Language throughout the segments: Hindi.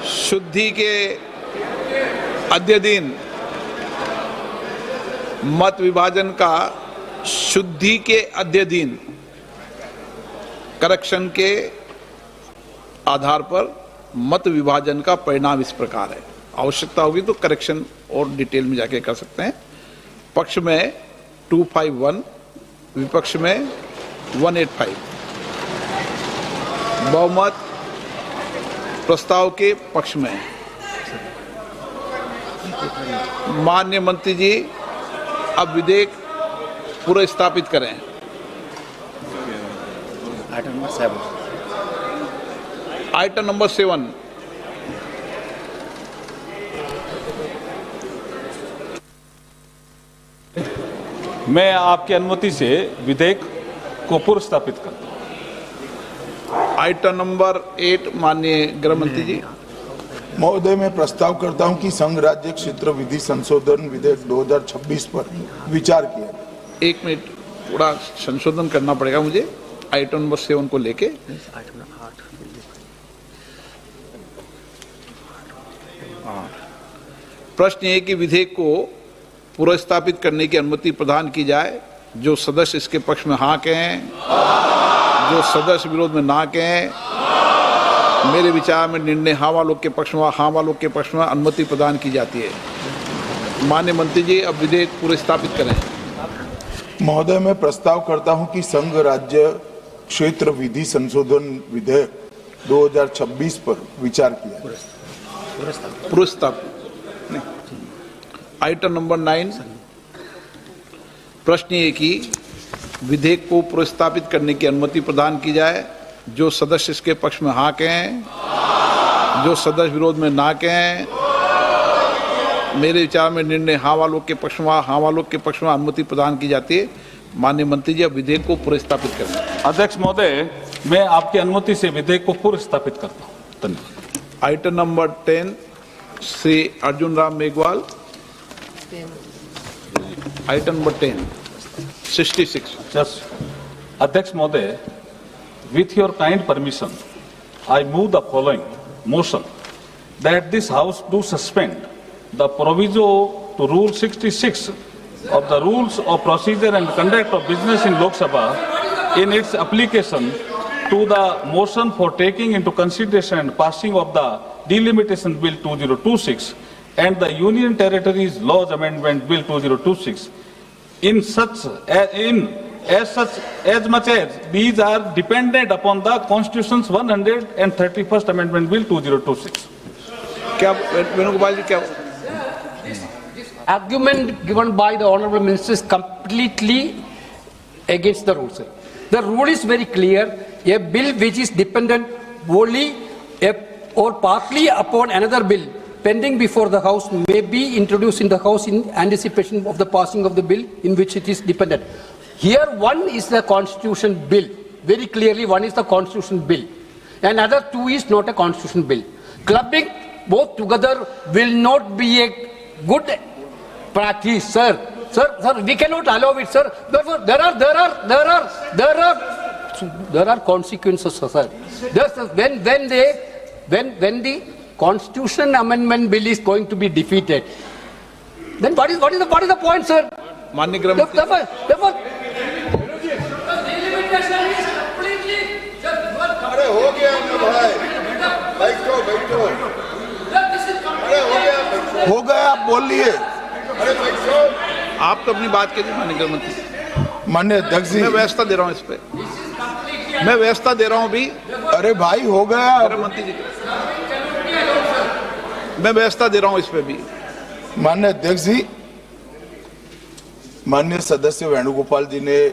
शुद्धि के अध्ययन मत विभाजन का शुद्धि के अध्ययन करेक्शन के आधार पर मत विभाजन का परिणाम इस प्रकार है। आवश्यकता होगी तो करेक्शन और डिटेल में जाके कर सकते हैं। पक्ष में 251, विपक्ष में 185। बहुमत प्रस्ताव के पक्ष में। माननीय मंत्री जी अब विधेयक पुनर्स्थापित करें। Item number 7। मैं आपकी अनुमति से विधेयक को पुनर्स्थापित करता हूं। आइटम नंबर 8 माननीय गृह मंत्री जी। महोदय, मैं प्रस्ताव करता हूं कि संघ राज्य क्षेत्र विधि संशोधन विधेयक 2026 पर विचार किया जाए। 1 मिनट, थोड़ा संशोधन करना पड़ेगा मुझे आइटम नंबर 7 को लेके। प्रश्न ये कि विधेयक को पुनर्स्थापित करने की अनुमति प्रदान की जाए। जो सदस्य इसके पक्ष में हाँ कहें, जो सदस्य विरोध में ना कहें। मेरे विचार में निर्णय हाँ वालों के पक्ष में, हाँ वालों के पक्ष में अनुमति प्रदान की जाती है। माननीय मंत्री जी अब विधेयक पुनर्स्थापित करें। महोदय, मैं प्रस्ताव करता हूं कि संघ राज्य क्षेत्र विधि संशोधन विधेयक 2026 पर विचार किया जाए। पुनर्स्थापित। Item number 9। प्रश्न ये कि विधेयक को पुनर्स्थापित करने की अनुमति प्रदान की जाए। जो सदस्य इसके पक्ष में हाँ कहें, जो सदस्य विरोध में ना कहें। मेरे विचार में निर्णय हाँ वालों के पक्ष में, हाँ वालों के पक्ष में अनुमति प्रदान की जाती है। माननीय मंत्री जी अब विधेयक को पुनर्स्थापित करें। अध्यक्ष महोदय, मैं आपकी अनुमति से विधेयक को पुनर्स्थापित करता हूं। धन्यवाद। Item number 10 Shri Arjun Ram Meghwal. Item number 10 66। अध्यक्ष महोदय, with your kind permission, I move the following motion that this House do suspend the proviso to Rule 66 of the Rules of Procedure and Conduct of Business in Lok Sabha in its application to the motion for taking into consideration and passing of the Delimitation Bill 2026 and the Union Territories Laws Amendment Bill 2026 as much as these are dependent upon the Constitution's 131st Amendment Bill 2026. क्या वेणुगोपाल जी क्या Argument given by the Honourable Minister is completely against the rules. The rule is very clear. A bill which is dependent wholly or partly upon another bill pending before the House may be introduced in the House in anticipation of the passing of the bill in which it is dependent. Here one is the Constitution bill. Very clearly one is the Constitution bill. And other two is not a Constitution bill. Clubbing both together will not be a good practice, sir. Sir, we cannot allow it, sir. Therefore, there are consequences, sir. When the Constitution Amendment Bill is going to be defeated, then what is the point, sir? माननीय गृह मंत्री Therefore, अरे हो गया ना भाई, बैठो बैठो, अरे हो गया, आप बोल लिए। अरे बैठो। आप तो अपनी बात कीजिए माननीय गृह मंत्री। माननीय अध्यक्ष जी, मैं व्यवस्था दे रहा हूँ इस पे, मैं व्यवस्था दे रहा हूँ अभी। अरे भाई हो गया। गृह मंत्री जी मैं व्यवस्था दे रहा हूँ इस पे भी। माननीय अध्यक्ष जी, माननीय सदस्य वेणुगोपाल जी ने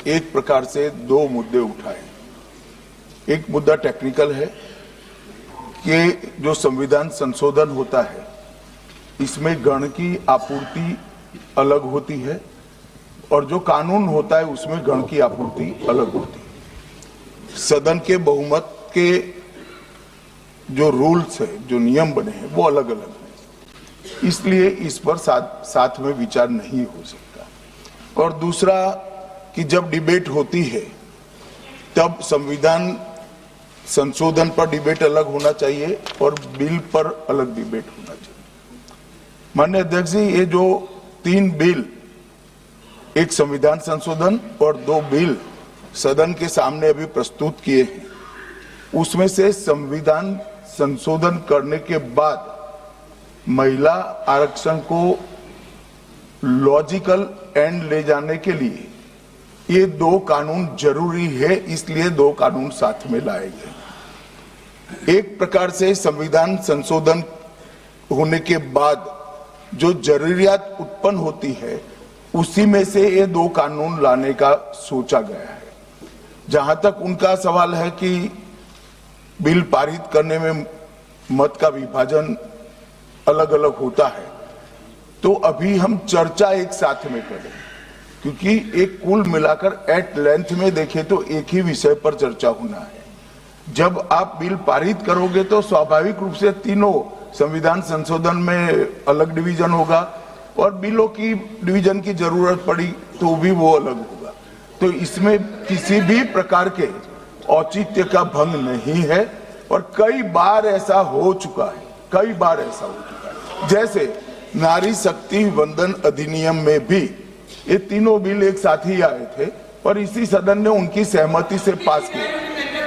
एक प्रकार से दो मुद्दे उठाए। एक मुद्दा टेक्निकल है कि जो संविधान संशोधन होता है इसमें गण की आपूर्ति अलग होती है और जो कानून होता है उसमें गण की आपूर्ति अलग होती है। सदन के बहुमत के जो रूल्स है, जो नियम बने हैं वो अलग अलग हैं, इसलिए इस पर साथ में विचार नहीं हो सकता। और दूसरा कि जब डिबेट होती है तब संविधान संशोधन पर डिबेट अलग होना चाहिए और बिल पर अलग डिबेट होना चाहिए। माननीय अध्यक्ष जी, ये जो 3 बिल, एक संविधान संशोधन और 2 बिल सदन के सामने अभी प्रस्तुत किए हैं, उसमें से संविधान संशोधन करने के बाद महिला आरक्षण को लॉजिकल एंड ले जाने के लिए ये 2 कानून जरूरी है, इसलिए 2 कानून साथ में लाए गए। एक प्रकार से संविधान संशोधन होने के बाद जो जरूरियात उत्पन्न होती है, उसी में से ये 2 कानून लाने का सोचा गया है। जहां तक उनका सवाल है कि बिल पारित करने में मत का विभाजन अलग अलग होता है, तो अभी हम चर्चा एक साथ में करें, क्योंकि एक कुल मिलाकर एट लेंथ में देखें तो एक ही विषय पर चर्चा होना है। जब आप बिल पारित करोगे तो स्वाभाविक रूप से तीनों संविधान संशोधन में अलग डिवीजन होगा और बिलों की डिवीजन की जरूरत पड़ी तो भी वो अलग होगा। तो इसमें किसी भी प्रकार के औचित्य का भंग नहीं है और कई बार ऐसा हो चुका है, कई बार ऐसा हो चुका है। जैसे नारी शक्ति वंदन अधिनियम में भी ये तीनों बिल एक साथ ही आए थे और इसी सदन ने उनकी सहमति से पास किया,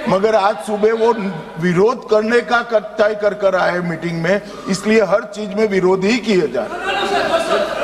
मगर आज सुबह वो विरोध करने का तय कर आए मीटिंग में, इसलिए हर चीज में विरोध ही किए जा रहे हैं।